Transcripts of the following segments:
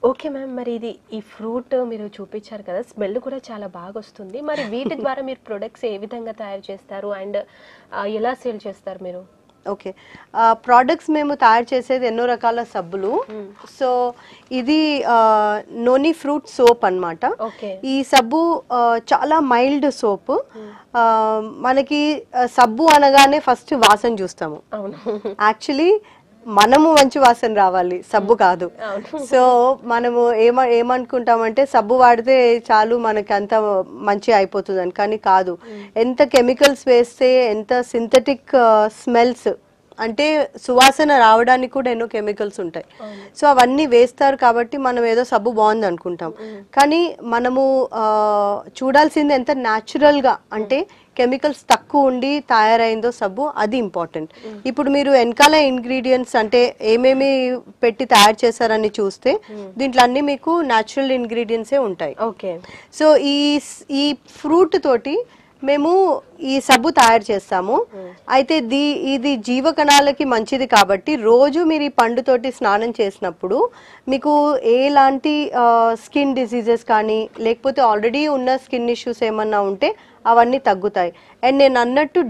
Okay ma'am. మరి ఇది ఈ ఫ్రూట్ మీరు చూపించారు కదా! స్మెల్ కూడా చాలా బాగొస్తుంది. మరి వీటి ద్వారా మీరు ప్రొడక్ట్స్ ఏ విధంగా తయారు చేస్తారు? అండ్ ఎలా సేల్ చేస్తారు మీరు? ఓకే. ప్రొడక్ట్స్ మేము తయారు చేసేది ఎన్నో రకాల సబ్బులు. సో ఇది నోని ఫ్రూట్ సోప్ అన్నమాట. ఓకే. ఈ సబ్బు చాలా మైల్డ్ సోప్. మనకి సబ్బు అనగానే ఫస్ట్ వాసన చూస్తాము. అవును. యాక్చువల్లీ మనము మంచి వాసన రావాలి, సబ్బు కాదు. సో మనము ఏమనుకుంటామంటే సబ్బు వాడితే చాలు మనకి అంత మంచి అయిపోతుందని, కానీ కాదు. ఎంత కెమికల్స్ వేస్తే, ఎంత సింథటిక్ స్మెల్స్ అంటే సువాసన రావడానికి కూడా ఎన్నో కెమికల్స్ ఉంటాయి. సో అవన్నీ వేస్తారు కాబట్టి మనం ఏదో సబ్బు బాగుంది అనుకుంటాం, కానీ మనము చూడాల్సింది ఎంత న్యాచురల్గా, అంటే కెమికల్స్ తక్కువ ఉండి తయారైందో సబ్బు, అది ఇంపార్టెంట్. ఇప్పుడు మీరు వెనకాల ఇంగ్రీడియంట్స్ అంటే ఏమేమి పెట్టి తయారు చేశారని చూస్తే దీంట్లో అన్ని మీకు న్యాచురల్ ఇంగ్రీడియంట్సే ఉంటాయి. ఓకే. సో ఈ ఫ్రూట్ తోటి మేము ఈ సబ్బు తయారు చేస్తాము. అయితే ఇది జీవకణాలకి మంచిది కాబట్టి రోజు మీరు ఈ పండుతోటి స్నానం చేసినప్పుడు మీకు ఎలాంటి స్కిన్ డిసీజెస్ కానీ లేకపోతే ఆల్రెడీ ఉన్న స్కిన్ ఇష్యూస్ ఏమన్నా ఉంటే అవన్నీ తగ్గుతాయి. అండ్ నేను అన్నట్టు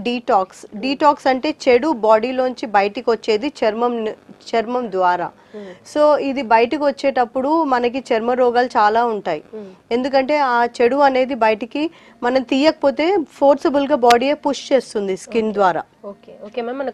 డీటాక్స్ అంటే చెడు బాడీలోంచి బయటికి వచ్చేది చర్మం ద్వారా. సో ఇది బయటకు వచ్చేటప్పుడు మనకి చర్మ రోగాలు చాలా ఉంటాయి. ఎందుకంటే ఆ చెడు అనేది బయటికి మనం తీయకపోతే ఫోర్సబుల్ గా బాడీ పుష్ చేస్తుంది స్కిన్ ద్వారా. ఓకే. Okay ma'am.